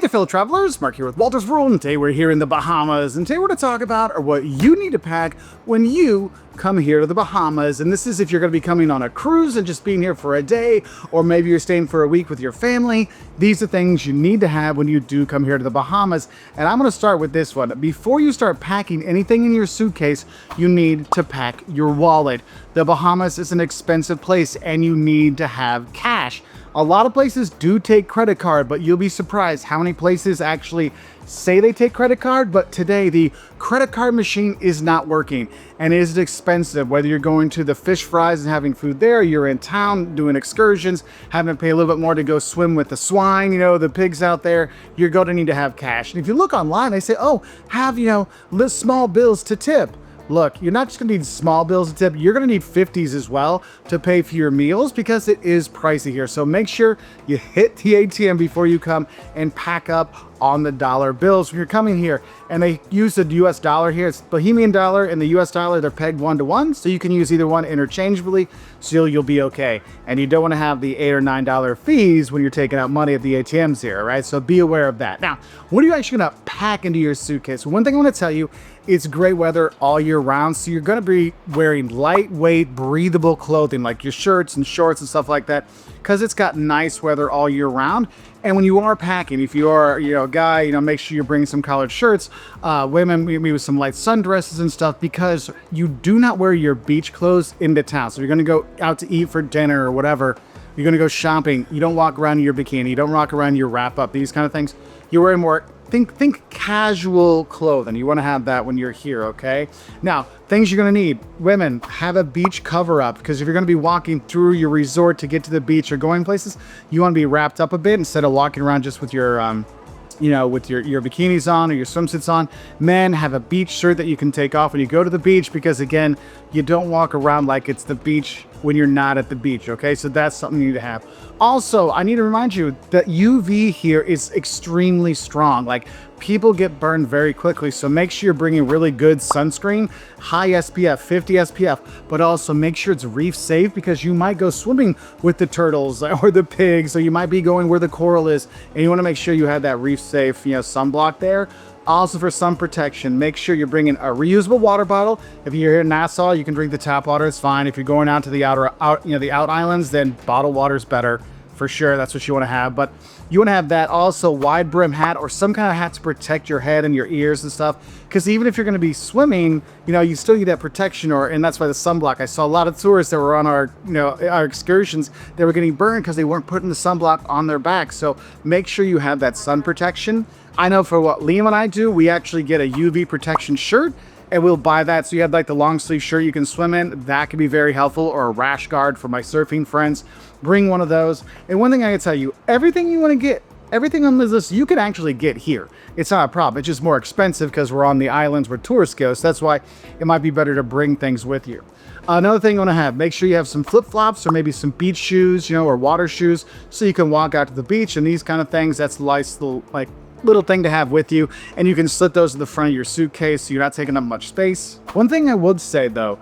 Hey fellow travelers, Mark here with Wolters World, and today we're here in the Bahamas, and today we're going to talk about what you need to pack when you come here to the Bahamas. And this is if you're going to be coming on a cruise and just being here for a day, or maybe you're staying for a week with your family. These are things you need to have when you do come here to the Bahamas. And I'm going to start with this one. Before you start packing anything in your suitcase, you need to pack your wallet. The Bahamas is an expensive place and you need to have cash. A lot of places do take credit card, but you'll be surprised how many places actually say they take credit card, but today the credit card machine is not working and it is expensive. Whether you're going to the fish fries and having food there, you're in town doing excursions, having to pay a little bit more to go swim with the swine, the pigs out there, you're going to need to have cash. And if you look online, they say, oh, have, list small bills to tip. Look, you're not just going to need small bills to tip, you're going to need 50s as well to pay for your meals because it is pricey here. So make sure you hit the ATM before you come and pack up on the dollar bills when you're coming here. And they use the US dollar here. It's Bohemian dollar and the US dollar, they're pegged 1-to-1, so you can use either one interchangeably, so you'll be okay. And you don't want to have the $8 or $9 fees when you're taking out money at the ATMs here, right? So be aware of that. Now, what are you actually going to pack into your suitcase? One thing I want to tell you, it's great weather all year round, so you're going to be wearing lightweight, breathable clothing like your shirts and shorts and stuff like that, because it's got nice weather all year round. And when you are packing, if you are a guy, make sure you're bringing some collared shirts. Women, maybe with some light sundresses and stuff, because you do not wear your beach clothes into town. So if you're going to go out to eat for dinner or whatever, you're going to go shopping, you don't walk around in your bikini, you don't walk around in your wrap up, these kind of things. You're wearing more think casual clothing. You want to have that when you're here, okay? Now, things you're going to need. Women, have a beach cover up, because if you're going to be walking through your resort to get to the beach or going places, you want to be wrapped up a bit instead of walking around just with your with your bikinis on or your swimsuits on. Men, have a beach shirt that you can take off when you go to the beach, because again, you don't walk around like it's the beach when you're not at the beach, okay? So that's something you need to have. Also, I need to remind you that UV here is extremely strong. Like, people get burned very quickly, so make sure you're bringing really good sunscreen, high SPF, 50 SPF, but also make sure it's reef safe, because you might go swimming with the turtles or the pigs, or you might be going where the coral is, and you want to make sure you have that reef safe, sunblock there. Also, for sun protection, make sure you're bringing a reusable water bottle. If you're here in Nassau, you can drink the tap water, it's fine. If you're going out to the the out islands, then bottled water is better. For sure, that's what you want to have. But you want to have that. Also, wide brim hat or some kind of hat to protect your head and your ears and stuff. Because even if you're going to be swimming, you still need that protection. And that's why the sunblock. I saw a lot of tourists that were on our excursions. They were getting burned because they weren't putting the sunblock on their back. So make sure you have that sun protection. I know for what Liam and I do, we actually get a UV protection shirt, and we'll buy that. So you have like the long sleeve shirt you can swim in. That can be very helpful, or a rash guard for my surfing friends. Bring one of those. And one thing I can tell you, everything you want to get, everything on this list, you can actually get here. It's not a problem. It's just more expensive because we're on the islands where tourists go. So that's why it might be better to bring things with you. Another thing you want to have, make sure you have some flip-flops or maybe some beach shoes, or water shoes, so you can walk out to the beach and these kind of things. That's nice little thing to have with you, and you can slip those to the front of your suitcase so you're not taking up much space. One thing I would say though,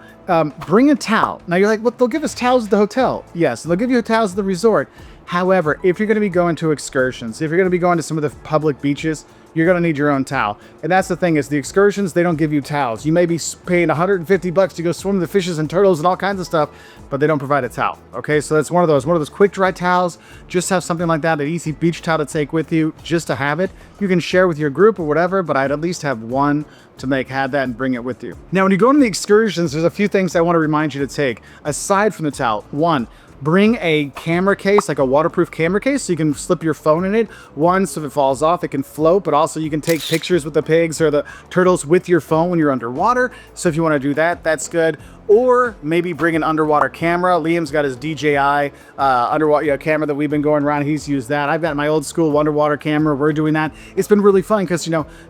bring a towel. Now you're like, well, they'll give us towels at the hotel. Yes, they'll give you towels at the resort. However, if you're going to be going to excursions, if you're going to be going to some of the public beaches, you're going to need your own towel. And that's the thing, is the excursions, they don't give you towels. You may be paying $150 to go swim with the fishes and turtles and all kinds of stuff, but they don't provide a towel. Okay, so that's one of those quick dry towels. Just have something like that, an easy beach towel to take with you, just to have it. You can share with your group or whatever, but I'd at least have one to have that and bring it with you. Now, when you go on the excursions, there's a few things I want to remind you to take aside from the towel. One, bring a camera case, like a waterproof camera case, so you can slip your phone in it. One, so if it falls off, it can float, but also you can take pictures with the pigs or the turtles with your phone when you're underwater. So if you want to do that, that's good. Or maybe bring an underwater camera. Liam's got his DJI underwater camera that we've been going around. He's used that. I've got my old school underwater camera. We're doing that. It's been really fun because,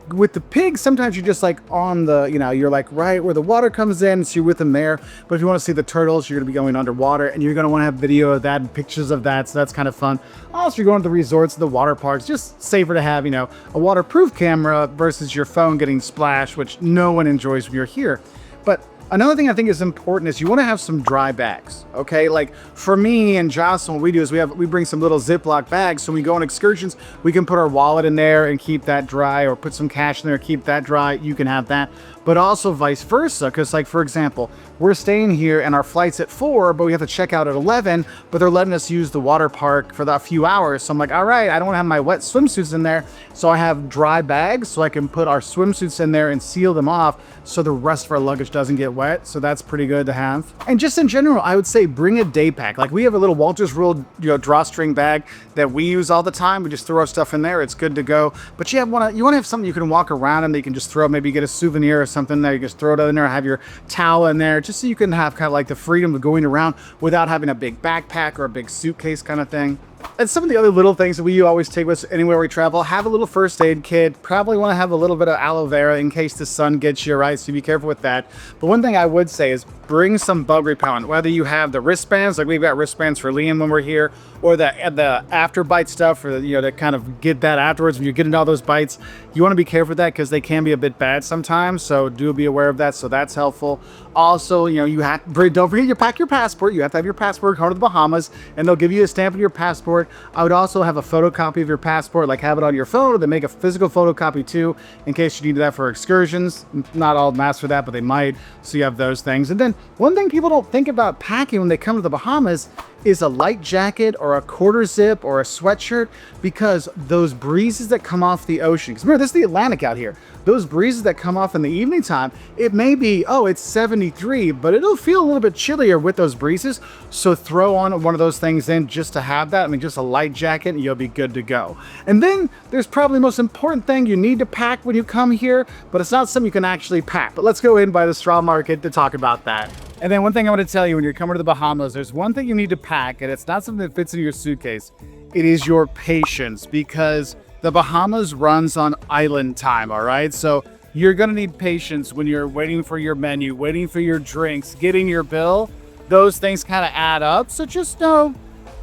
with the pigs, sometimes you're just like on the, you're like right where the water comes in, so you're with them there. But if you want to see the turtles, you're going to be going underwater, and you're going to want to have video of that and pictures of that. So that's kind of fun. Also, you're going to the resorts, the water parks, just safer to have, a waterproof camera versus your phone getting splashed, which no one enjoys when you're here. But Another thing I think is important is you want to have some dry bags, okay? Like for me and Jocelyn, what we do is we bring some little Ziploc bags. So when we go on excursions, we can put our wallet in there and keep that dry, or put some cash in there, keep that dry. You can have that, but also vice versa. Because like, for example, we're staying here and our flight's at 4, but we have to check out at 11, but they're letting us use the water park for a few hours. So I'm like, all right, I don't want to have my wet swimsuits in there. So I have dry bags so I can put our swimsuits in there and seal them off so the rest of our luggage doesn't get wet. So that's pretty good to have. And just in general, I would say bring a day pack. Like we have a little Wolters ruled, drawstring bag that we use all the time. We just throw our stuff in there. It's good to go. But you want to have something you can walk around and that you can just throw, maybe get a souvenir or something there. You just throw it in there, have your towel in there, just so you can have kind of like the freedom of going around without having a big backpack or a big suitcase kind of thing. And some of the other little things that we always take with us anywhere we travel, have a little first aid kit. Probably want to have a little bit of aloe vera in case the sun gets you, right? So be careful with that. But one thing I would say is bring some bug repellent, whether you have the wristbands, like we've got wristbands for Liam when we're here, or the after bite stuff, or to kind of get that afterwards when you're getting all those bites. You want to be careful with that because they can be a bit bad sometimes. So do be aware of that. So that's helpful. Also, don't forget you pack your passport. You have to have your passport going to the Bahamas, and they'll give you a stamp of your passport. I would also have a photocopy of your passport, like have it on your phone, or they make a physical photocopy too, in case you need that for excursions. Not all masks for that, but they might. So you have those things. And then one thing people don't think about packing when they come to the Bahamas is a light jacket or a quarter zip or a sweatshirt, because those breezes that come off the ocean, because remember, this is the Atlantic out here. Those breezes that come off in the evening time, it may be, it's 73, but it'll feel a little bit chillier with those breezes. So throw on one of those things in just to have that. I mean, just a light jacket and you'll be good to go. And then there's probably the most important thing you need to pack when you come here, but it's not something you can actually pack. But let's go in by the straw market to talk about that. And then one thing I want to tell you, when you're coming to the Bahamas, there's one thing you need to pack, and it's not something that fits in your suitcase. It is your patience, because the Bahamas runs on island time, all right? So you're going to need patience when you're waiting for your menu, waiting for your drinks, getting your bill. Those things kind of add up. So just know,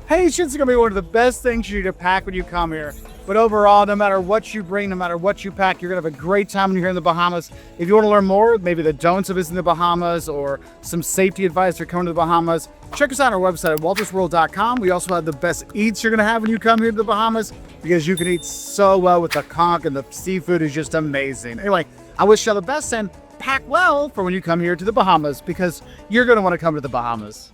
patience is going to be one of the best things you need to pack when you come here. But overall, no matter what you bring, no matter what you pack, you're going to have a great time when you're here in the Bahamas. If you want to learn more, maybe the don'ts of visiting the Bahamas or some safety advice for coming to the Bahamas, check us out on our website at woltersworld.com. We also have the best eats you're going to have when you come here to the Bahamas, because you can eat so well with the conch, and the seafood is just amazing. Anyway, I wish you all the best, and pack well for when you come here to the Bahamas, because you're going to want to come to the Bahamas.